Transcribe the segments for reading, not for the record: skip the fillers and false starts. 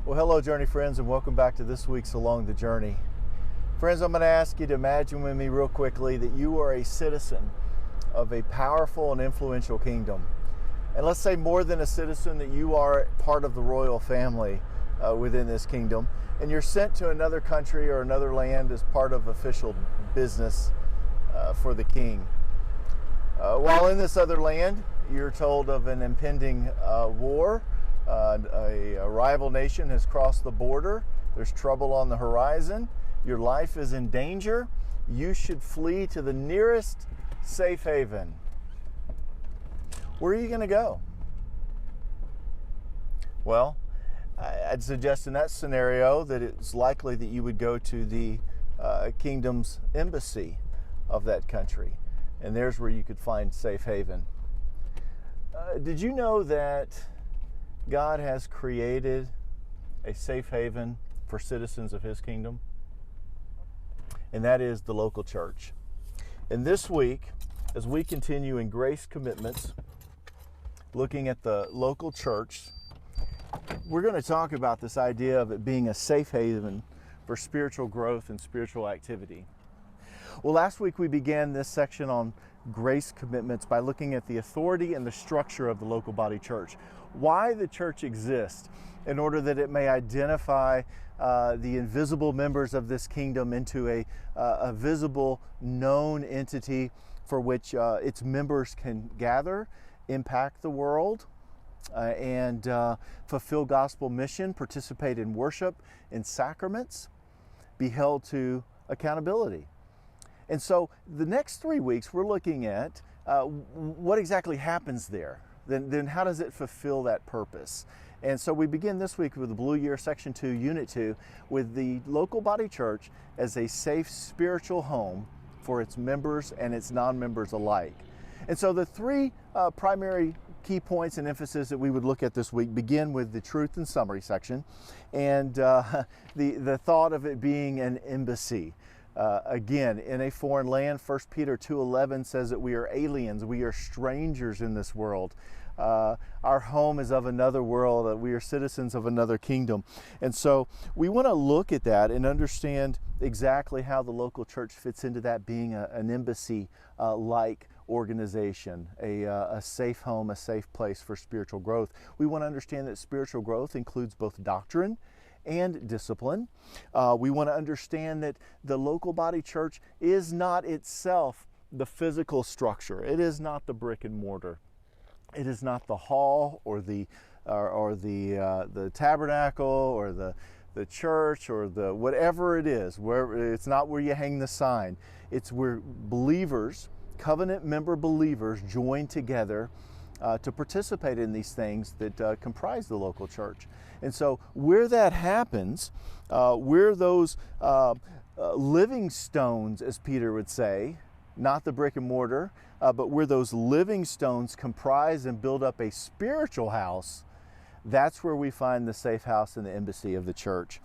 Well, hello, Journey friends, and welcome back to this week's Along the Journey. Friends, I'm going to ask you to imagine with me real quickly that you are a citizen of a powerful and influential kingdom. And let's say more than a citizen, that you are part of the royal family within this kingdom. And you're sent to another country or another land as part of official business for the king. While in this other land, you're told of an impending war. A rival nation has crossed the border. There's trouble on the horizon. Your life is in danger. You should flee to the nearest safe haven. Where are you going to go? Well, I'd suggest in that scenario that it's likely that you would go to the kingdom's embassy of that country. And there's where you could find safe haven. Did you know that God has created a safe haven for citizens of His kingdom? And that is the local church. And this week, as we continue in Grace Commitments, looking at the local church, we're going to talk about this idea of it being a safe haven for spiritual growth and spiritual activity. Well, last week we began this section on grace commitments by looking at the authority and the structure of the local body church. Why the church exists, in order that it may identify the invisible members of this kingdom into a visible, known entity for which its members can gather, impact the world, and fulfill gospel mission, participate in worship, in sacraments, be held to accountability. And so the next 3 weeks we're looking at what exactly happens there. Then how does it fulfill that purpose? And so we begin this week with the Blue Year Section 2, Unit 2, with the local body church as a safe spiritual home for its members and its non-members alike. And so the three primary key points and emphasis that we would look at this week begin with the truth and summary section, and the thought of it being an embassy. Again, in a foreign land, 1 Peter 2:11 says that we are aliens, we are strangers in this world. Our home is of another world, we are citizens of another kingdom. And so we want to look at that and understand exactly how the local church fits into that, being an embassy-like organization, a safe home, a safe place for spiritual growth. We want to understand that spiritual growth includes both doctrine and discipline. We want to understand that the local body church is not itself the physical structure. It is not the brick and mortar. It is not the hall or the tabernacle or the church or the whatever it is. Where it's not where you hang the sign. It's where believers, covenant member believers, join together to participate in these things that comprise the local church. And so where that happens, we're those living stones, as Peter would say, not the brick and mortar, but we're those living stones comprise and build up a spiritual house. That's where we find the safe house and the embassy of the church.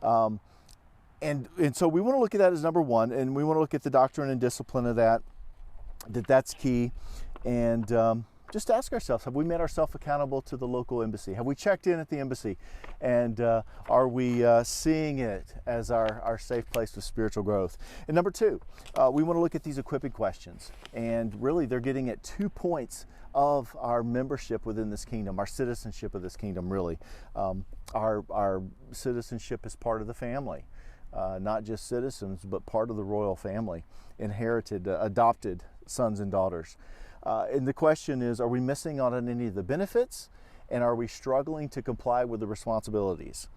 And so we want to look at that as number one, and we want to look at the doctrine and discipline of that's key. And just ask ourselves, have we made ourselves accountable to the local embassy? Have we checked in at the embassy? And are we seeing it as our safe place for spiritual growth? And number two, we want to look at these equipping questions. And really, they're getting at 2 points of our membership within this kingdom, our citizenship of this kingdom, really. Our citizenship is part of the family. Not just citizens, but part of the royal family, inherited, adopted sons and daughters. And the question is, are we missing out on any of the benefits? And are we struggling to comply with the responsibilities?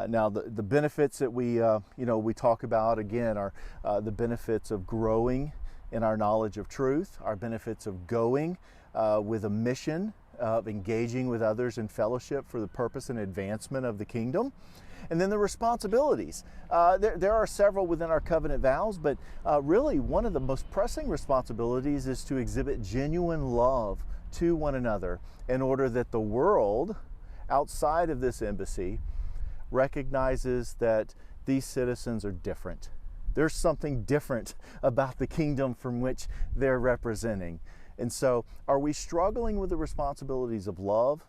Now, the benefits that we talk about, again, are the benefits of growing in our knowledge of truth, our benefits of going with a mission, of engaging with others in fellowship for the purpose and advancement of the kingdom. And then the responsibilities. There are several within our covenant vows, but really one of the most pressing responsibilities is to exhibit genuine love to one another in order that the world outside of this embassy recognizes that these citizens are different. There's something different about the kingdom from which they're representing. And so, are we struggling with the responsibilities of love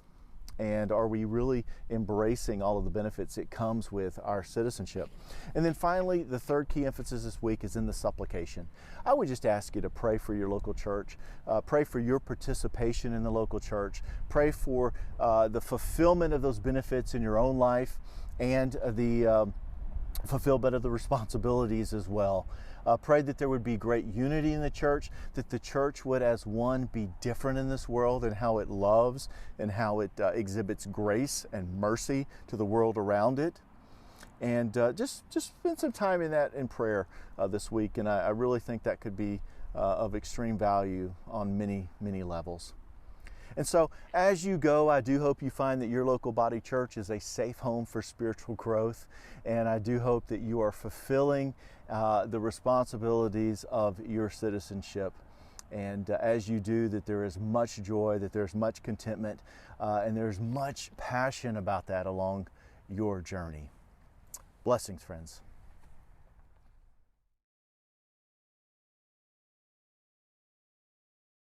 And are we really embracing all of the benefits it comes with our citizenship? And then finally, the third key emphasis this week is in the supplication. I would just ask you to pray for your local church, pray for your participation in the local church, pray for the fulfillment of those benefits in your own life, and the fulfillment of the responsibilities as well. Pray that there would be great unity in the church, that the church would as one be different in this world in how it loves and how it exhibits grace and mercy to the world around it. And just spend some time in that in prayer this week, and I really think that could be of extreme value on many, many levels. And so as you go, I do hope you find that your local body church is a safe home for spiritual growth. And I do hope that you are fulfilling the responsibilities of your citizenship. And as you do, that there is much joy, that there's much contentment, and there's much passion about that along your journey. Blessings, friends.